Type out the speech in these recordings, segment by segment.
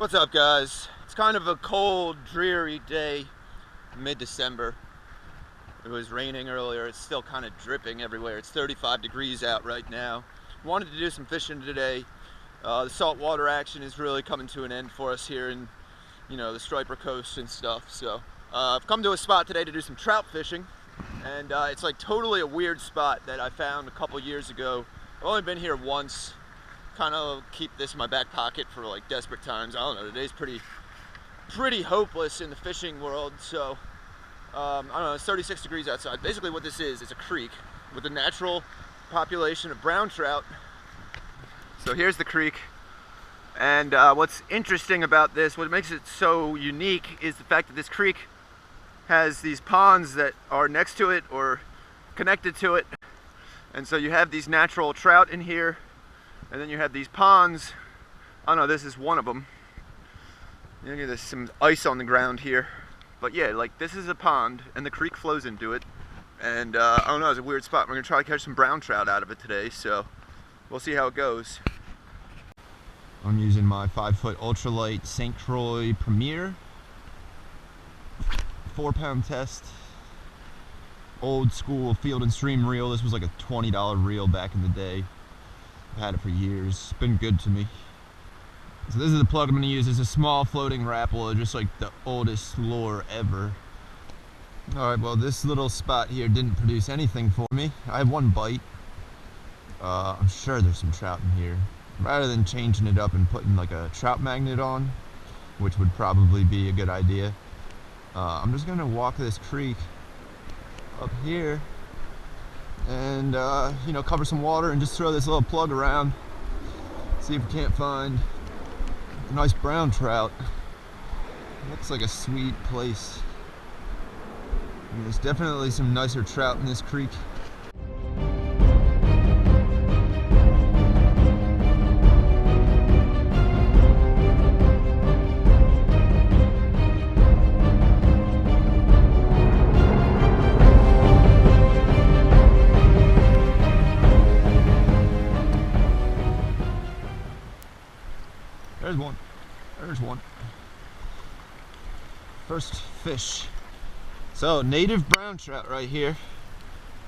What's up, guys? It's kind of a cold, dreary day, mid-December. It was raining earlier. It's still kind of dripping everywhere. It's 35 degrees out right now. Wanted to do some fishing today. The saltwater action is really coming to an end for us here in, the Striper Coast and stuff. So I've come to a spot today to do some trout fishing, and it's like totally a weird spot that I found a couple years ago. I've only been here once. Kind of keep this in my back pocket for like desperate times. I don't know, today's pretty hopeless in the fishing world, so I don't know, it's 36 degrees outside. Basically what this is a creek with a natural population of brown trout. So here's the creek, and what's interesting about this, what makes it so unique, is the fact that this creek has these ponds that are next to it or connected to it, and so you have these natural trout in here. And then you have these ponds. I don't know, this is one of them. There's some ice on the ground here. But yeah, like this is a pond and the creek flows into it. And I don't know, it's a weird spot. We're gonna try to catch some brown trout out of it today, so we'll see how it goes. I'm using my 5-foot ultralight St. Croix Premier. 4-pound test. Old school Field and Stream reel. This was like a $20 reel back in the day. I've had it for years. It's been good to me. So this is the plug I'm going to use. It's a small floating rapala, just like the oldest lure ever. Alright, well this little spot here didn't produce anything for me. I have one bite. I'm sure there's some trout in here. Rather than changing it up and putting like a trout magnet on, which would probably be a good idea, I'm just going to walk this creek up here and cover some water and just throw this little plug around, see if we can't find a nice brown trout. Looks like a sweet place. There's definitely some nicer trout in this creek. There's one. First fish. So, native brown trout right here.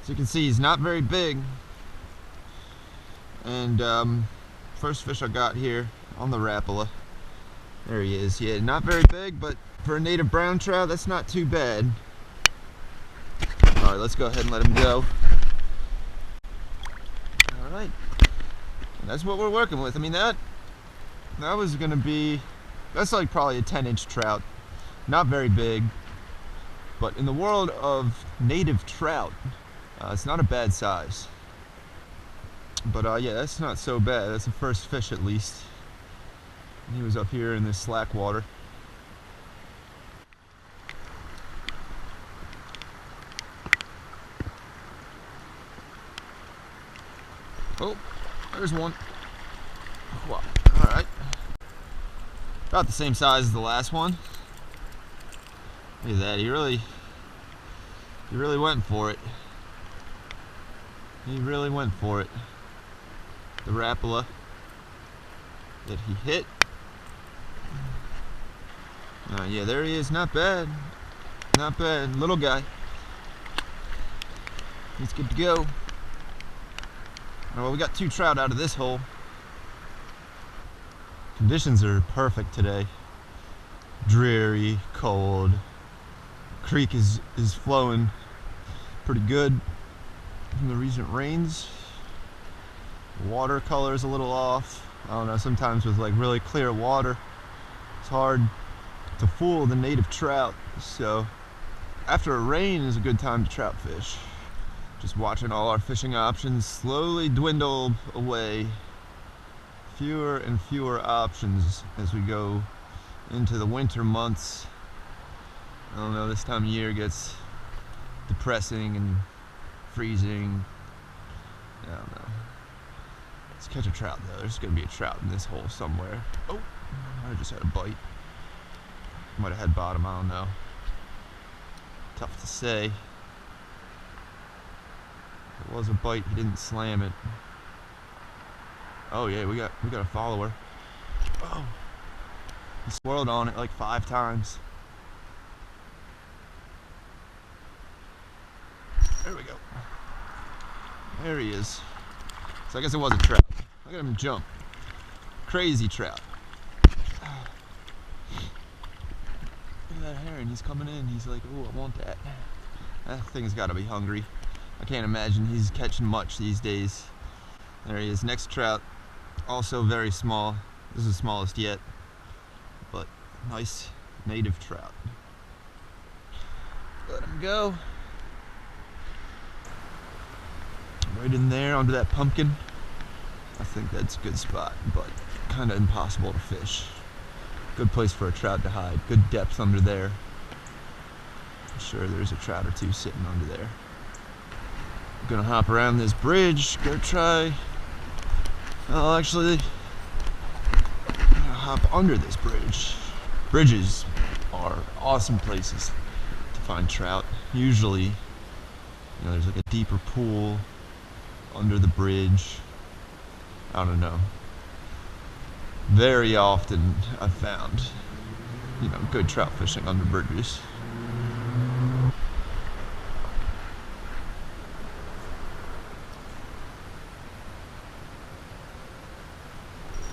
As you can see, he's not very big. And first fish I got here on the rapala. There he is. Yeah, not very big, but for a native brown trout, that's not too bad. Alright, let's go ahead and let him go. Alright. That's what we're working with. I mean, that was gonna be, that's like probably a 10-inch trout. Not very big, but in the world of native trout, it's not a bad size. But yeah, that's not so bad. That's the first fish at least. And he was up here in this slack water. Oh, there's one. Wow. Alright. About the same size as the last one. Look at that, he really went for it. He really went for it. The rapala that he hit. Yeah, there he is, not bad. Not bad, little guy. He's good to go. Well, we got 2 trout out of this hole. Conditions are perfect today. Dreary, cold. Creek is flowing pretty good from the recent rains. The water color is a little off. I don't know, sometimes with like really clear water, it's hard to fool the native trout. So after a rain is a good time to trout fish. Just watching all our fishing options slowly dwindle away. Fewer and fewer options as we go into the winter months. I don't know, this time of year gets depressing and freezing. I don't know. Let's catch a trout though. There's gonna be a trout in this hole somewhere. Oh, I just had a bite. Might have had bottom, I don't know. Tough to say. It was a bite, he didn't slam it. Oh yeah, we got a follower. Oh, He swirled on it like 5 times. There we go. There he is. So I guess it was a trout. Look at him jump. Crazy trout. Look at that heron. He's coming in. He's like, ooh, I want that. That thing's got to be hungry. I can't imagine he's catching much these days. There he is. Next trout. Also very small. This is the smallest yet. But nice native trout. Let him go. Right in there onto that pumpkin. I think that's a good spot, but kind of impossible to fish. Good place for a trout to hide. Good depth under there. I'm sure there's a trout or two sitting under there. I'm gonna hop around this bridge, go try. I'll actually hop under this bridge. Bridges are awesome places to find trout. Usually, you know, there's like a deeper pool under the bridge. I don't know. Very often I've found, you know, good trout fishing under bridges.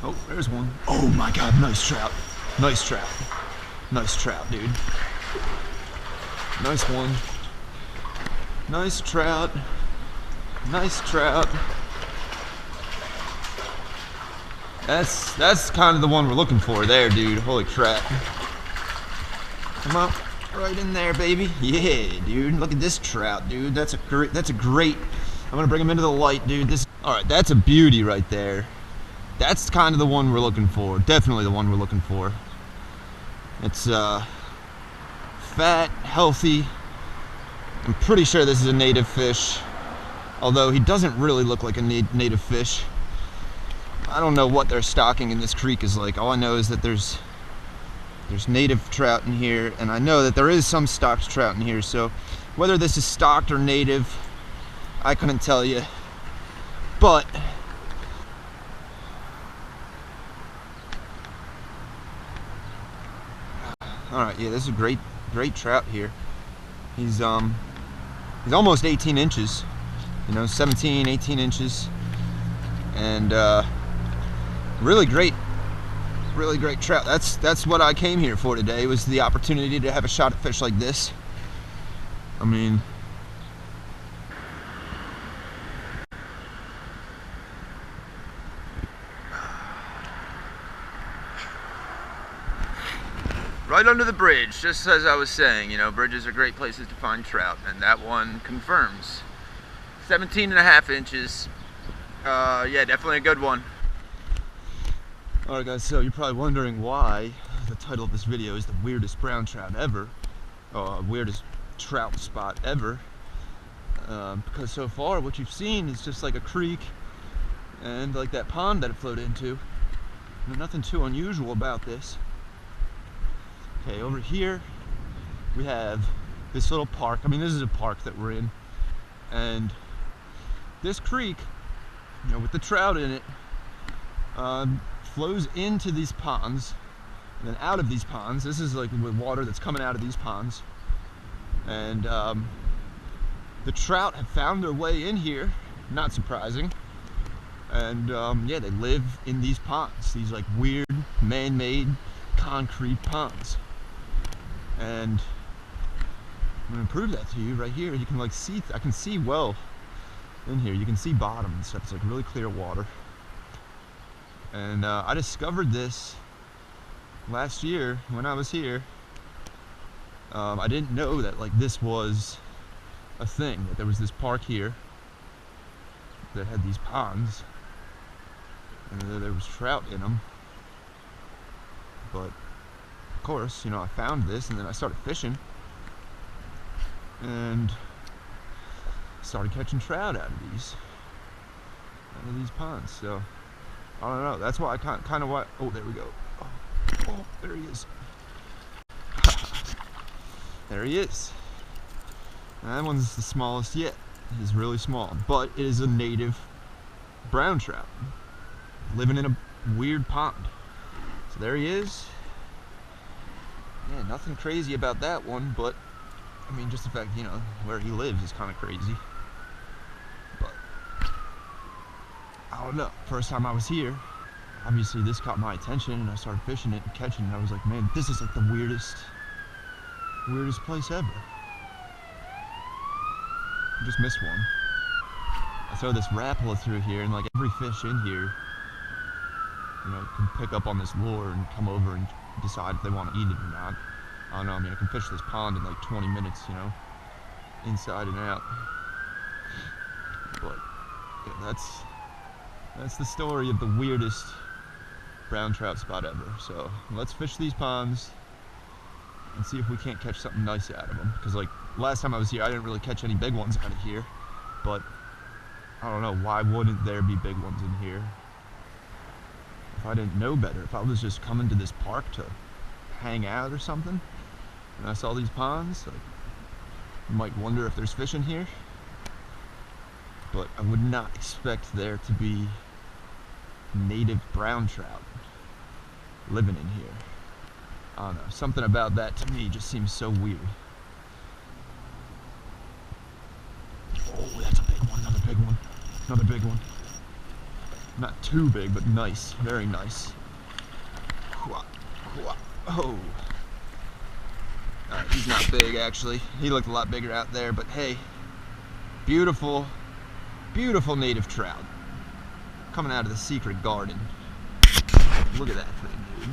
Oh, there's one. Oh my God, nice trout. Nice trout. Nice trout, dude. Nice one. Nice trout. Nice trout. That's kind of the one we're looking for there, dude. Holy crap. Come on, right in there, baby. Yeah, dude. Look at this trout, dude. That's a great. I'm gonna bring him into the light, dude. All right, that's a beauty right there. That's kind of the one we're looking for. Definitely the one we're looking for. It's fat, healthy. I'm pretty sure this is a native fish, although he doesn't really look like a native fish. I don't know what their stocking in this creek is like. All I know is that there's native trout in here, and I know that there is some stocked trout in here, so whether this is stocked or native, I couldn't tell you. But alright, yeah, this is a great trout here. He's almost 18 inches, you know, 17, 18 inches, and really great trout. That's what I came here for today, was the opportunity to have a shot at fish like this. I mean, right under the bridge, just as I was saying, you know, bridges are great places to find trout, and that one confirms. 17.5 inches. Yeah, definitely a good one. Alright guys, so you're probably wondering why the title of this video is the weirdest brown trout ever, or weirdest trout spot ever, because so far what you've seen is just like a creek and like that pond that it flowed into. There's nothing too unusual about this. Okay, over here we have this little park. I mean, this is a park that we're in, and this creek, you know, with the trout in it, flows into these ponds and then out of these ponds. This is like the water that's coming out of these ponds, and the trout have found their way in here, not surprising, and yeah, they live in these ponds, these like weird man-made concrete ponds. And I'm gonna prove that to you right here. You can like see, I can see well in here. You can see bottom and stuff. It's like really clear water. And I discovered this last year when I was here. I didn't know that like this was a thing, that there was this park here that had these ponds and that there was trout in them. But of course, you know, I found this and then I started fishing and started catching trout out of these ponds. So I don't know. That's why I kind of what. Oh, there we go. Oh, there he is. There he is. That one's the smallest yet. It is really small, but it is a native brown trout living in a weird pond. So there he is. Yeah, nothing crazy about that one, but I mean, just the fact, you know, where he lives is kind of crazy. But I don't know. First time I was here, obviously this caught my attention, and I started fishing it and catching it. I was like, man, this is like the weirdest place ever. I just missed one. I throw this rapala through here, and like every fish in here, you know, can pick up on this lure and come over and decide if they want to eat it or not. I don't know, I mean, I can fish this pond in like 20 minutes, you know, inside and out. But yeah, that's the story of the weirdest brown trout spot ever. So let's fish these ponds and see if we can't catch something nice out of them. Because like last time I was here, I didn't really catch any big ones out of here. But I don't know, why wouldn't there be big ones in here? If I didn't know better, if I was just coming to this park to hang out or something, and I saw these ponds, like, you might wonder if there's fish in here. But I would not expect there to be native brown trout living in here. I don't know, something about that to me just seems so weird. Oh, that's a big one, another big one, another big one. Not too big, but nice, very nice. Oh. He's not big, actually. He looked a lot bigger out there, but hey, beautiful, beautiful native trout coming out of the secret garden. Look at that thing, dude.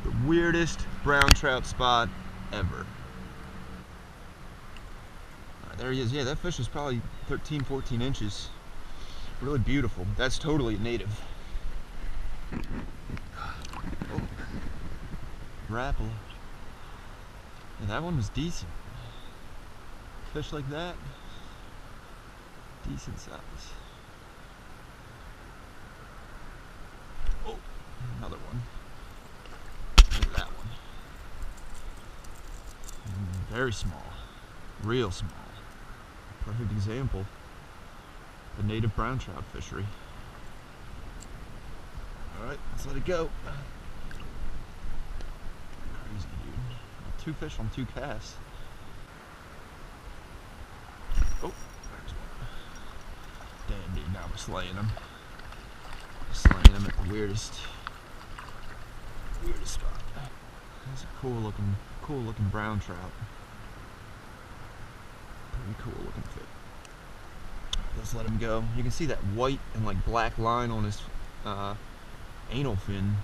The weirdest brown trout spot ever. There he is. Yeah, that fish is probably 13, 14 inches. Really beautiful. That's totally a native. Oh. Rapala. Yeah, that one was decent. Fish like that, decent size. Oh, another one. Look at that one. Very small. Real small. Perfect example. The native brown trout fishery. Alright, let's let it go. Crazy, dude. 2 fish on 2 casts. Oh, there's one. Damn, dude, now we're slaying them. Slaying them at the weirdest spot. That's a cool looking brown trout. Pretty cool looking fish. Let's let him go. You can see that white and like black line on his anal fin.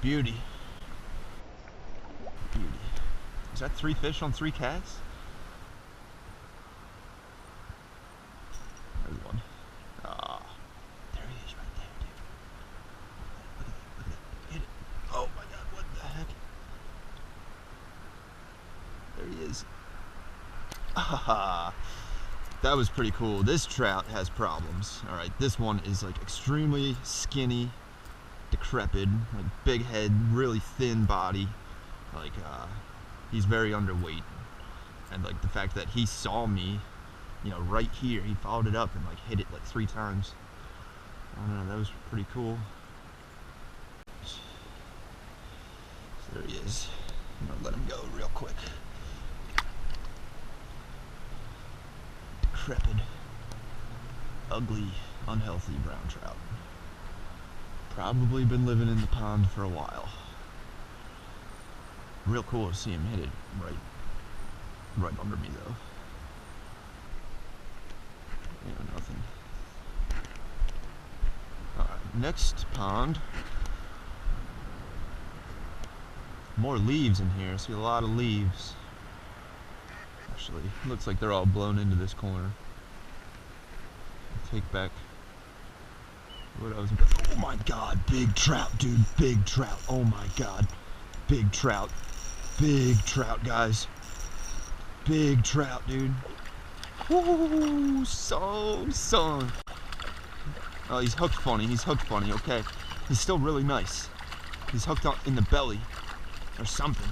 Beauty. Beauty. Is that 3 fish on 3 casts? There's one. Ah, there he is right there, dude. Look at that. Hit it. Oh my god, what the heck? There he is. Ah. That was pretty cool. This trout has problems. Alright, this one is like extremely skinny, decrepit, like big head, really thin body. Like, he's very underweight. And like the fact that he saw me, you know, right here, he followed it up and like hit it like 3 times. I don't know, that was pretty cool. So there he is. I'm gonna let him go real quick. Decrepit, ugly, unhealthy brown trout. Probably been living in the pond for a while. Real cool to see him hit it right under me though. Yeah, nothing. Alright, next pond. More leaves in here. I see a lot of leaves. Actually, looks like they're all blown into this corner. I'll take back what I was. Oh my god, big trout, dude, big trout. Oh my god, big trout, guys, big trout, dude. Woo, son. Oh, he's hooked funny. Okay, he's still really nice. He's hooked on in the belly or something.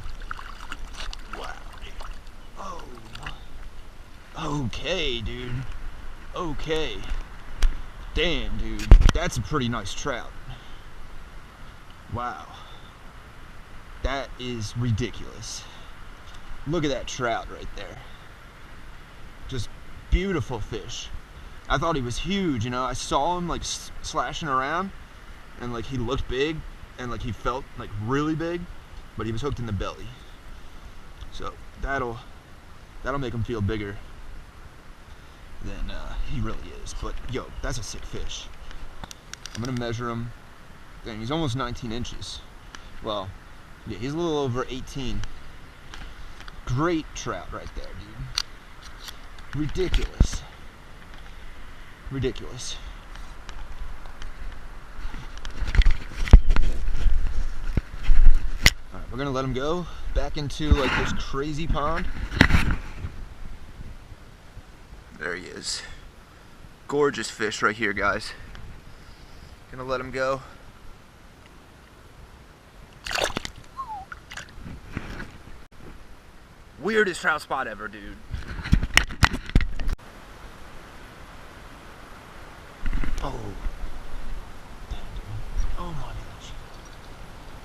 Okay, dude. Okay. Damn, dude. That's a pretty nice trout. Wow. That is ridiculous. Look at that trout right there. Just beautiful fish. I thought he was huge, you know. I saw him like slashing around, and like he looked big, and like he felt like really big, but he was hooked in the belly. So that'll make him feel bigger than he really is. But yo, that's a sick fish. I'm gonna measure him. Dang, he's almost 19 inches. Well, yeah, he's a little over 18. Great trout right there, dude. Ridiculous. Ridiculous. Alright, we're gonna let him go back into like this crazy pond. There he is. Gorgeous fish right here, guys. Gonna let him go. Weirdest trout spot ever, dude. Oh. Damn, dude. Oh my gosh.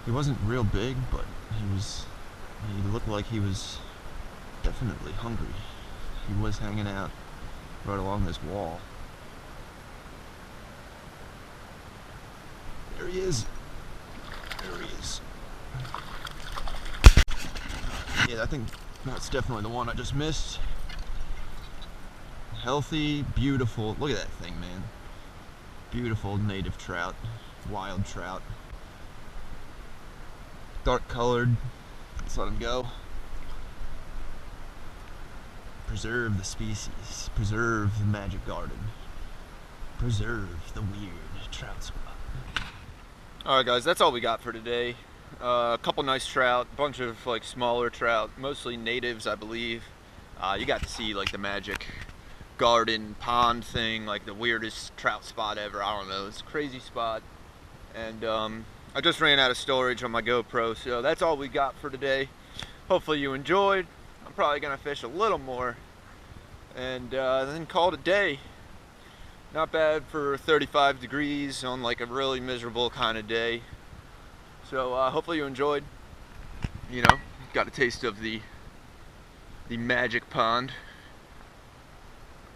He wasn't real big, but he looked like he was definitely hungry. He was hanging out right along this wall. There he is. There he is. Yeah, I think that's definitely the one I just missed. Healthy, beautiful. Look at that thing, man. Beautiful native trout. Wild trout. Dark colored. Let's let him go. Preserve the species. Preserve the magic garden. Preserve the weird trout spot. Alright guys, that's all we got for today. A couple nice trout, bunch of like smaller trout, mostly natives I believe. You got to see like the magic garden pond thing, like the weirdest trout spot ever. I don't know, it's a crazy spot. And I just ran out of storage on my GoPro, so that's all we got for today. Hopefully you enjoyed. I'm probably gonna fish a little more and then call it a day. Not bad for 35 degrees on like a really miserable kind of day. So hopefully you enjoyed. You know, got a taste of the magic pond.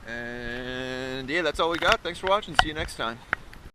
And yeah, that's all we got. Thanks for watching. See you next time.